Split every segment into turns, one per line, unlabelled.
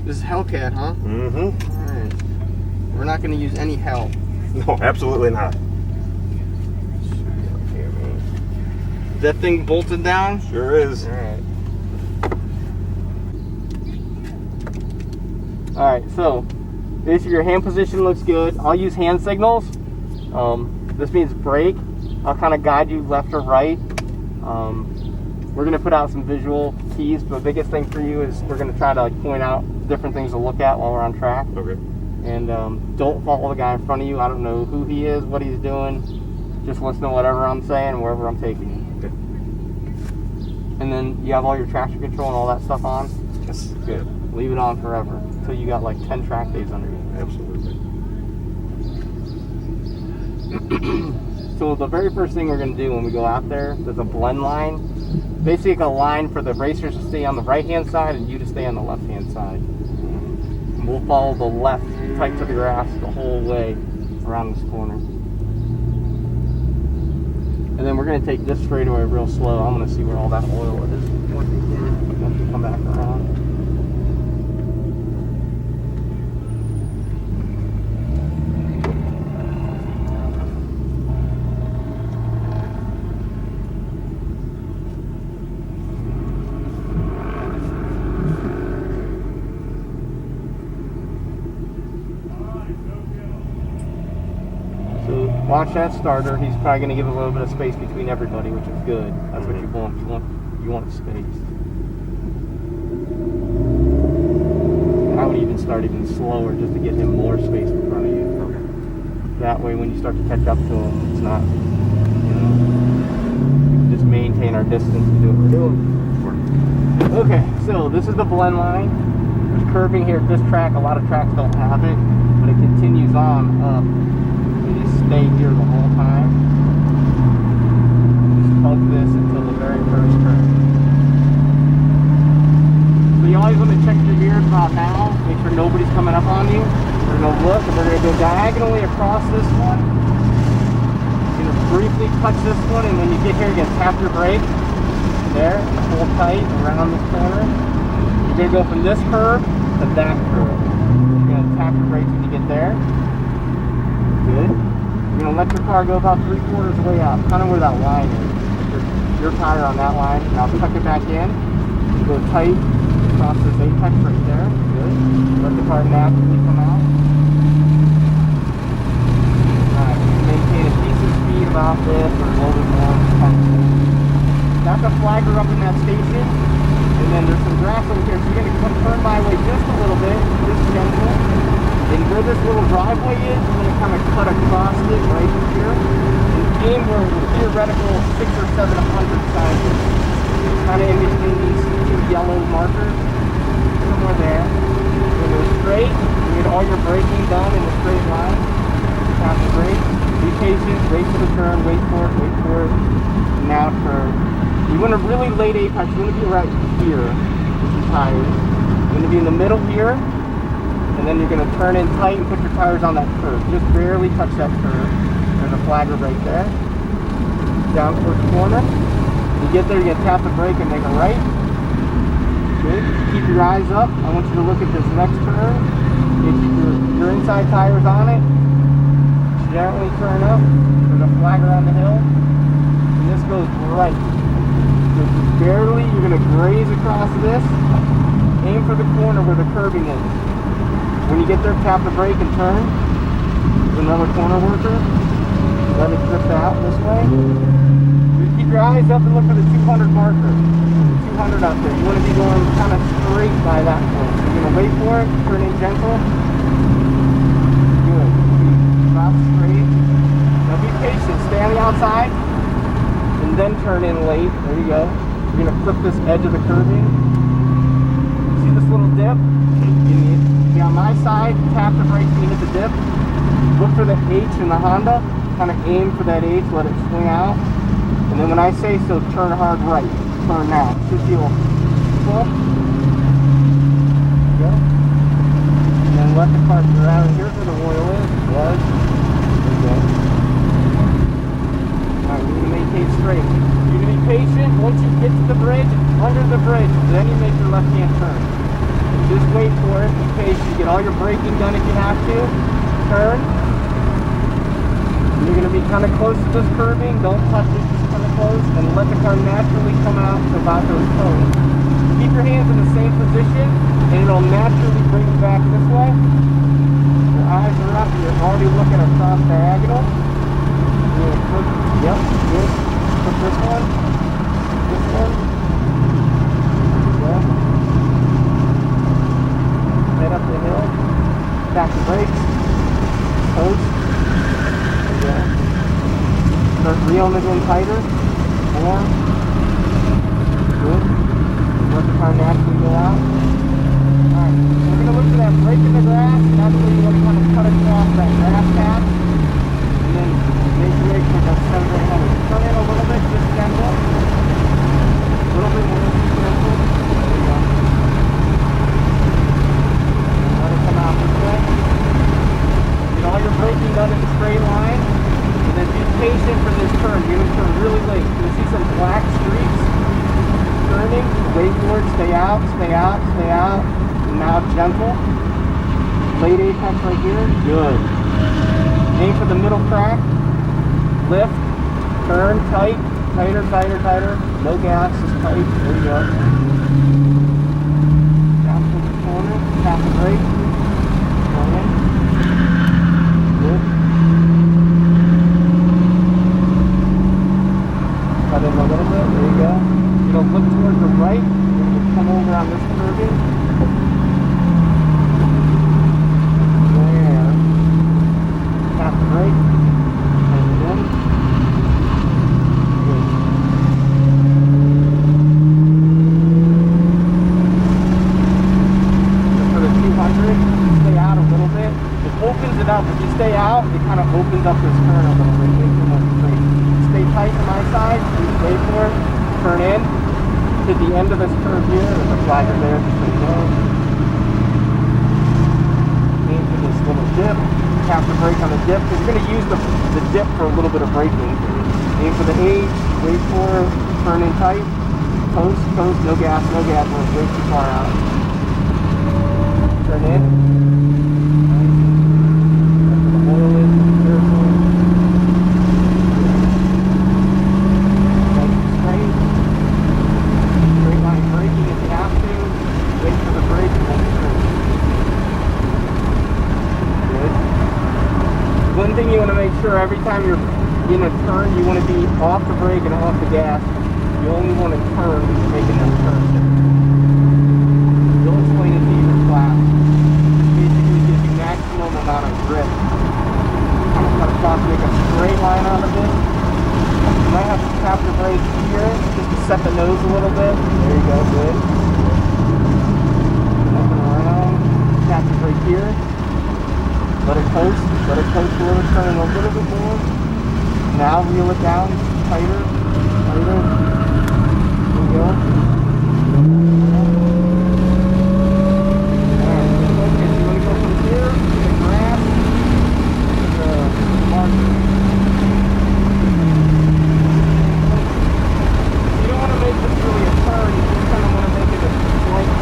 This is Hellcat, huh?
Mm-hmm.
Alright. We're not going to use any hell.
No, absolutely not.
Is that thing bolted down?
Sure is.
Alright. Alright, so basically your hand position looks good. I'll use hand signals. This means brake. I'll kind of guide you left or right. We're going to put out some visual keys, but the biggest thing for you is we're going to try to point out different things to look at while we're on track.
Okay.
And don't follow the guy in front of you. I don't know who he is, what he's doing. Just listen to whatever I'm saying, wherever I'm taking you.
Okay.
And then you have all your traction control and all that stuff on?
Yes.
Good. Leave it on forever until you got like 10 track days under you.
Absolutely.
So the very first thing we're going to do when we go out there, there's a blend line. Basically a line for the racers to stay on the right hand side and you to stay on the left hand side. And we'll follow the left tight to the grass the whole way around this corner. And then we're going to take this straightaway real slow. I'm going to see where all that oil is once we come back around. Watch that starter. He's probably going to give a little bit of space between everybody, which is good. That's what you want. You want space. I would even start even slower just to get him more space in front of you.
Okay.
That way, when you start to catch up to him, it's not, you know, we can just maintain our distance and do what we're doing. Okay, so this is the blend line. There's curbing here at this track. A lot of tracks don't have it, but it continues on up. Stay here the whole time. Just tug this until the very first turn. So you always want to check your mirrors about now. Make sure nobody's coming up on you. We're going to look and we're going to go diagonally across this one. You're going to briefly touch this one, and when you get here, you're going to tap your brake. There, and hold tight around this corner. You're going to go from this curve to that curve. You're going to tap your brakes when you get there. Good. You're going to let your car go about 3/4 of the way out, kind of where that line is. Your tire on that line. Now tuck it back in. You go tight across this apex right there. Good. Let the car naturally come out. Alright, maintain a decent speed about this, or a little bit more. Got the flagger up in that station, and then there's some grass over here, so you're going to turn my way just a little bit, just gentle. And where this little driveway is, we're going to kind of cut across it right here. And aim where the theoretical 600 or 700 signs is. Kind of in between these two yellow markers. Somewhere there. We're going to go straight. You get all your braking done in a straight line. Tap the brake. Be patient. Wait for the turn. Wait for it. Wait for it. And now turn. You want a really late apex. You want to be right here with your tires. You want to be in the middle here. And then you're going to turn in tight and put your tires on that curve. Just barely touch that curve. There's a flagger right there. Down towards the corner. You get there, you're going to tap the brake and make a right. Good. Keep your eyes up. I want you to look at this next turn. Keep your inside tires on it. Gently turn up. There's a flagger on the hill. And this goes right. Just barely, you're going to graze across this. Aim for the corner where the curbing is. When you get there, tap the brake and turn. There's another corner worker. Let it drift out this way. You keep your eyes up and look for the 200 marker. 200 out there. You want to be going kind of straight by that point. So you're going to wait for it, turn in gentle. Good. Drop straight. Now be patient. Stay on the outside. And then turn in late. There you go. You're going to flip this edge of the curbing. See this little dip? You need to be on my side. Tap the brakes when you hit the dip. Look for the H in the Honda. Kind of aim for that H. Let it swing out. And then when I say so, turn hard right. Turn now. Should feel full. Go. And then let the car get out. Here's where the oil is. Was. There you go. Alright, we're going to maintain straight. You're going to be patient. Once you get to the bridge, under the bridge, then you make your left-hand turn. And just wait for it. Be patient. Get all your braking done if you have to. Turn. And you're going to be kind of close to this curbing. Don't touch it. Just kind of close. And let the car naturally come out to about those toes. Keep your hands in the same position, and it'll naturally bring you back this way. Your eyes are up. You're already looking across diagonal. Yep, good. Put this one. This one. Yeah. Head up the hill. Back the brakes. Coast. Yeah. Start reeling it in tighter. More. Good. Let the car naturally go out. Alright, we're going to look for that break in the grass. That's where you want to kind of cut across that grass patch. And then make sure that center right hand. Turn in a little bit, just gentle. A little bit more, just gentle. There you go. And let it come out this way. Get all your braking done in a straight line. And then be patient for this turn. You're going to turn really late. You'll see some black streaks turning. Wait for it. Stay out, stay out, stay out. And now gentle. Late apex right here. Good. Aim for the middle crack. Lift, turn, tight, tighter, tighter, tighter. No gas, just tight. There you go. Down to the corner, tap the brake. Go in. Good. Cut in a little bit. There you go. You're going to look towards the right. You're going to come over on this curbing. There. Tap the brake. If you stay out, it kind of opens up this turn a little bit, makes it more straight. Stay tight to my side, wait for it, turn in, hit the end of this curve here, there's a flagger there, just so you know. Aim for this little dip, tap the brake on the dip, because you're going to use the dip for a little bit of braking. Aim for the H, wait for it, turn in tight, coast, coast, no gas, we're way too far out. Turn in. Every time you're in a turn, you want to be off the brake and off the gas. You only want to turn when you're making that turn. Don't explain it to you in class. Basically gives you maximum amount of grip. Kind of cut across, make a straight line out of it. You might have to tap the brake here just to set the nose a little bit. There you go, good. Nothing around. Tap the brake here. Let it coast a little, turn a little bit more. Now reel it down, tighter, tighter. There you go. Alright, focus. You want to go from here to the grass to the marker. You don't want to make this really a turn, you just kind of want to make it a slight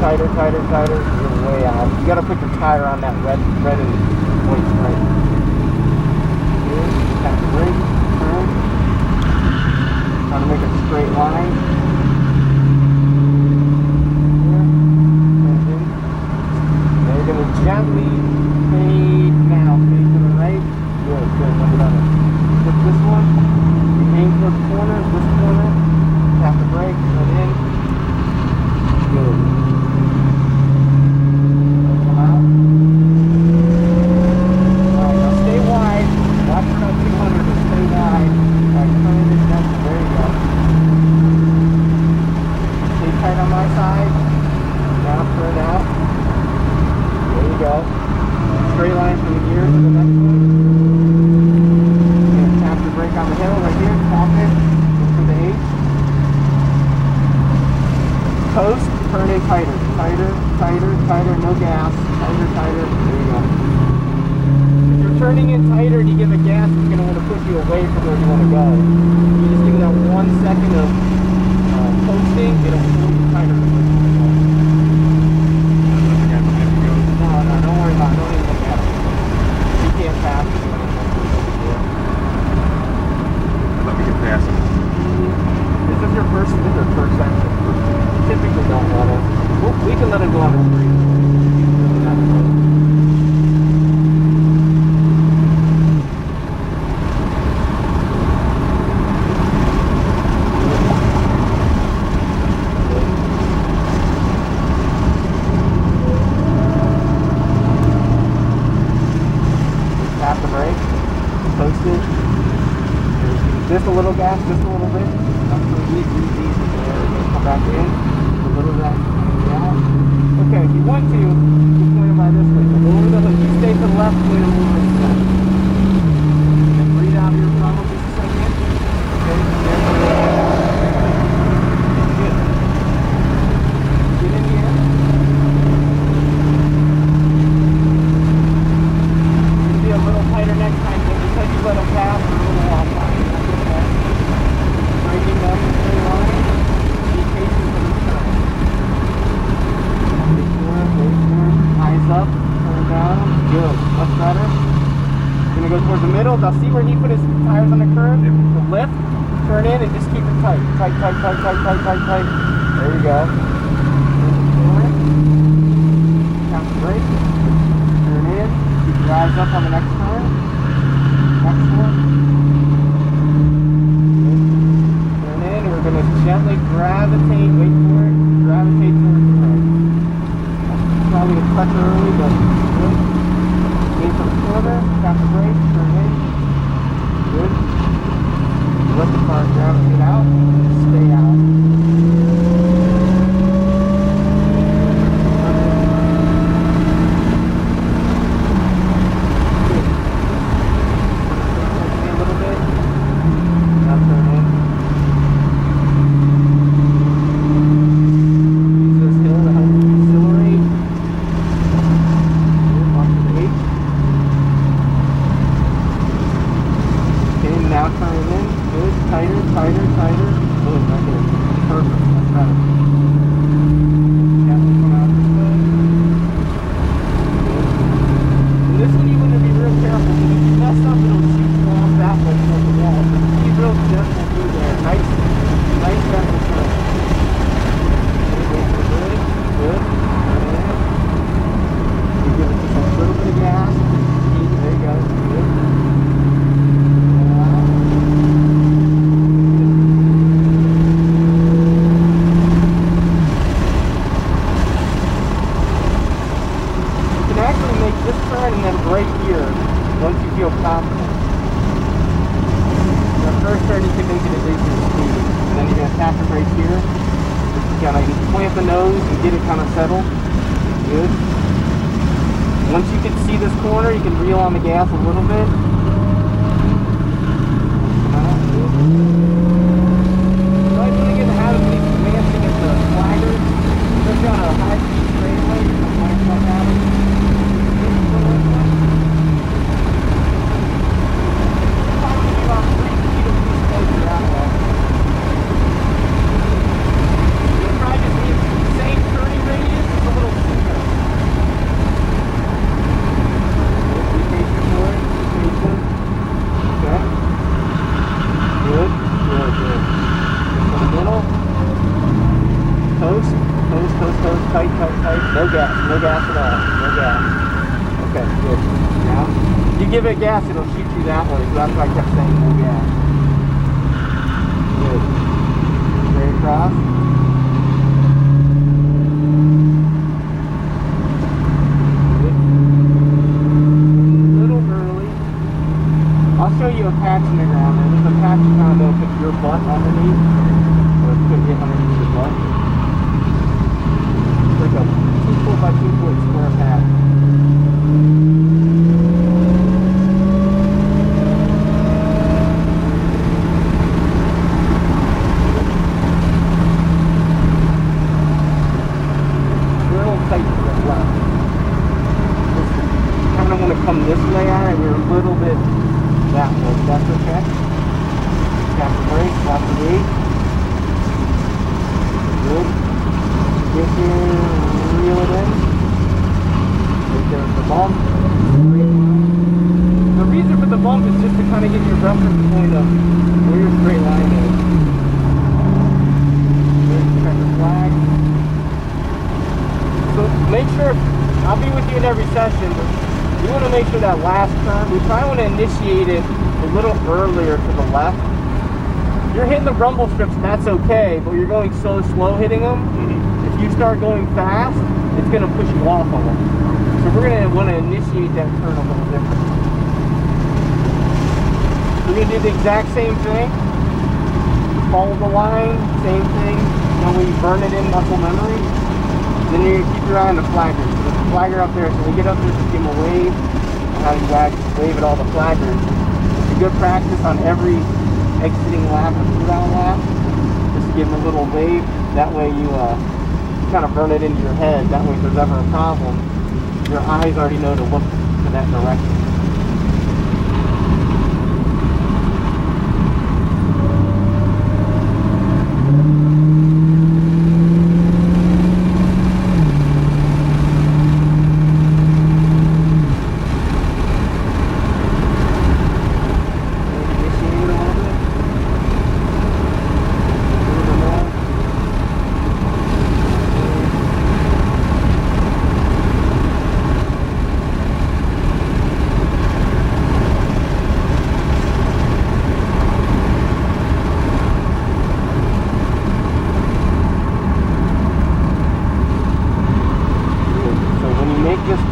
tighter, tighter, tighter. You're way out. You gotta put your tire on that red and white stripe. Good. Tap the brake. Turn. Try to make a straight line. Here. Turn in. Now you're gonna gently fade now. Fade to the right. Good, good. Look at it. Flip this one. You aim for the corner. This corner. Tap the brake. Turn in. Good. Come out. Alright, now stay wide. Watch for that 200 to stay wide. Alright, turn it down. There you go. Stay tight on my side. Now turn out. There you go. Straight line from here to the next one. You're gonna tap the brake on the hill right here. Tap it. Look for the H. Coast. Turn in tighter, tighter, tighter, tighter, no gas, tighter, tighter, there you go. If you're turning in tighter and you give it gas, it's going to want to push you away from where you want to go. You just give it that 1 second of coasting, it'll pull you tighter to where you want to go. No, no, don't worry about it, don't even look at it. You can't pass it.
Let me get past it.
This is your first section. Typically don't want it. Well, we can let it go on the street. Tap the brake. Post it. Just a little gas, just a little bit. That's pretty easy. Come back in. A little of that out. Okay, if you want to, you point them by this way. Go over the hood. You stay to the left, point them over this way. And breathe out of your funnel just a second. Okay, good. Get in here. It'll be a little tighter next time, but because you let them pass, it's a little off line. Braking down the straight line. Be patient for the turn. Eyes up, turn down. Good. Much better. Gonna go towards the middle. Now see where he put his tires on the curve?
Yep.
So lift, turn in, and just keep it tight. Tight, tight, tight, tight, tight, tight, tight. There you go. Tap the brake. Turn in. Keep your eyes up on the next turn. Next one. Turn in. We're gonna gently gravitate. Wait for it. Gravitate towards the right. Probably a touch early, but good. Wait for the corner, tap the brake, turn in. Good. Let the car gravitate out, stay out. Good. A little bit. Now turn in. Use this hill to help you accelerate. Now turn in. Good. Tighter, tighter, tighter. Good. Right there. Perfect. That's better. Gently come out this way. Good. And this one you want to be real careful. Because if you mess up, it'll shoot you off that way towards the wall. So be real gentle through there. Nice, gentle turn. Good. Good. Turn in. You give it just a little bit of gas. There you go. Good. This turn and then right here once you feel confident. The first turn you can make it at reasonable speed. And then you're going to tap the brake here. Just kind of point the nose and get it kind of settled. Good. Once you can see this corner, you can reel on the gas a little bit. So I want to get out of these glancing at the flaggers. Especially on a high-speed straightaway, you can glance like that. Same turning radius. gas, it'll shoot you that way. So that's why I kept saying no gas. Good. Straight across. Good. A little early. I'll show you a patch in the ground. There's a patch you kind of know if it's your butt underneath, or it could get underneath your butt. It's like a 2 foot by 2 foot square patch. Real tight to the left. Kind of want to come this way on it. We're a little bit that way. That's okay. Got the brake, got the gate. Good. Get here, reel it in. Right there's the bump. The reason for the bump is just to kind of get your reference point of where your straight line is. Good. Check the flag. So make sure, I'll be with you in every session, but you want to make sure that last turn, we probably want to initiate it a little earlier to the left. If you're hitting the rumble strips, that's okay, but you're going so slow hitting them. If you start going fast, it's going to push you off of them. So we're going to want to initiate that turn a little different. We're going to do the exact same thing. Follow the line, same thing. You know, when you burn it in muscle memory, then you're going to keep your eye on the flaggers. So there's a flagger up there, so when you get up there, just give them a wave. And how you wave at all the flaggers. It's a good practice on every exiting lap or cool-down lap. Just give them a little wave. That way you kind of burn it into your head. That way if there's ever a problem, your eyes already know to look to that direction.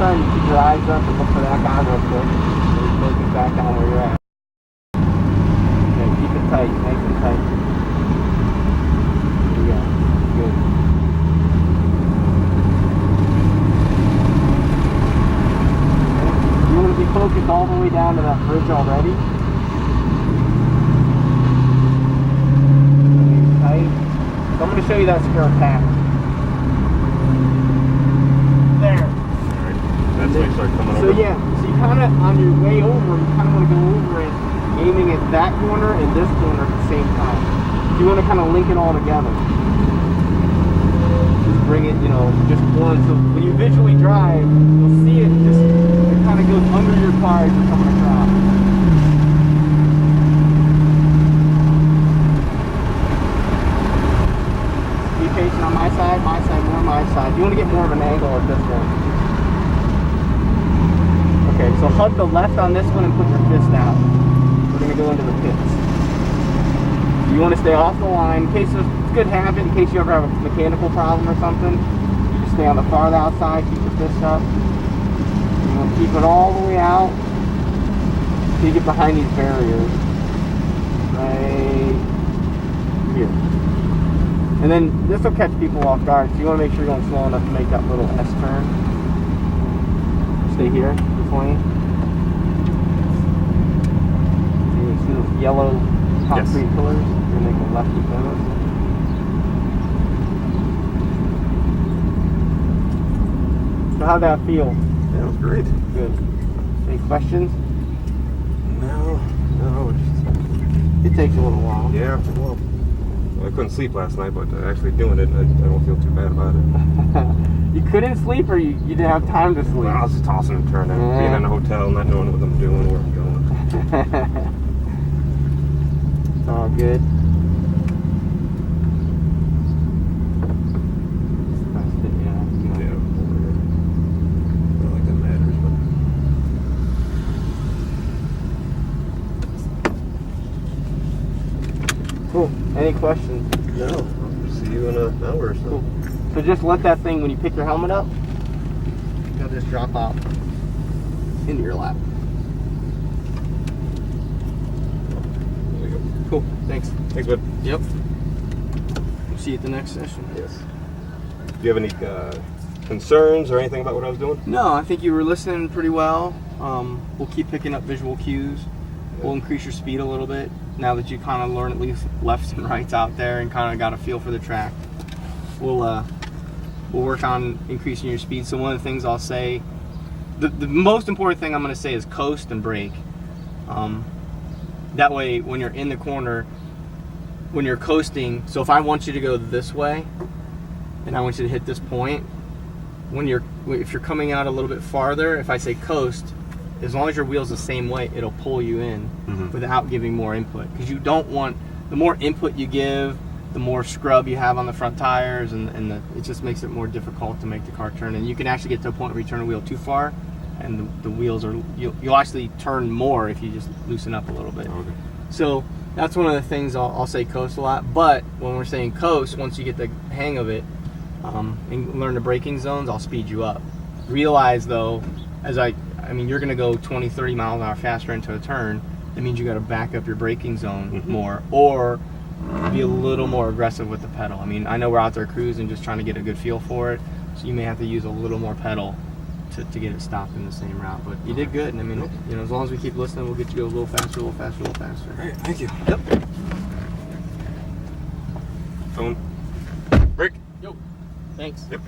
You keep your eyes up and look for that guy real quick. And focus back down where you're at. Okay, keep it tight, nice and tight. There you go. Good. You want to be focused all the way down to that bridge already. Tight. So I'm going to show you that spare pack. There.
That's when you start coming over.
So yeah, so you kind of, on your way over, you kind of want to go over it, aiming at that corner and this corner at the same time. You want to kind of link it all together. Just bring it, you know, just one. So when you visually drive, you'll see it just, it kind of goes under your car as you're coming across. Be patient on my side, more my side. You want to get more of an angle at this one. Okay, so hug the left on this one and put your fist out. We're going to go into the pits. You want to stay off the line. In case it's a good habit, in case you ever have a mechanical problem or something, you just stay on the far outside, keep your fist up. You want to keep it all the way out until you get behind these barriers. Right here. And then this will catch people off guard, so you want to make sure you're going slow enough to make that little S turn. Stay here. You see those yellow concrete pillars? You're going to make a left with those. So how'd that feel?
That was great.
Good. Any questions?
No.
It takes a little while.
Yeah, well, I couldn't sleep last night, but actually doing it, I don't feel too bad about it.
You couldn't sleep, or you didn't have time to sleep?
Well, I was just tossing and turning, being in a hotel, not knowing what I'm doing, where I'm going.
It's all good.
Yeah, not like that matters, but
Cool. Any questions?
No. I'll see you in an hour or so.
Cool. So just let that thing, when you pick your helmet up, it'll just drop out into your lap.
There you go.
Cool. Thanks.
Thanks, bud.
Yep. We'll see you at the next session.
Yes. Do you have any concerns or anything about what I was doing?
No, I think you were listening pretty well. We'll keep picking up visual cues. We'll increase your speed a little bit now that you kind of learn at least lefts and rights out there and kind of got a feel for the track. We'll work on increasing your speed. So one of the things I'll say, the most important thing I'm going to say is coast and brake. That way when you're in the corner, when you're coasting, so if I want you to go this way and I want you to hit this point, if you're coming out a little bit farther, if I say coast, as long as your wheel's the same way, it'll pull you in without giving more input. Because you don't want, the more input you give, the more scrub you have on the front tires, and it just makes it more difficult to make the car turn. And you can actually get to a point where you turn the wheel too far, and the wheels are, you'll actually turn more if you just loosen up a little bit.
Okay.
So that's one of the things I'll say coast a lot. But when we're saying coast, once you get the hang of it and learn the braking zones, I'll speed you up. Realize though, I mean, you're going to go 20, 30 miles an hour faster into a turn. That means you got to back up your braking zone more, or be a little more aggressive with the pedal. I mean, I know we're out there cruising, just trying to get a good feel for it, so you may have to use a little more pedal to get it stopped in the same route. But you did good, and I mean, you know, as long as we keep listening, we'll get you to go a little faster, a little faster, a little faster.
All right, thank you.
Yep.
Phone. Break.
Yo. Thanks.
Yep.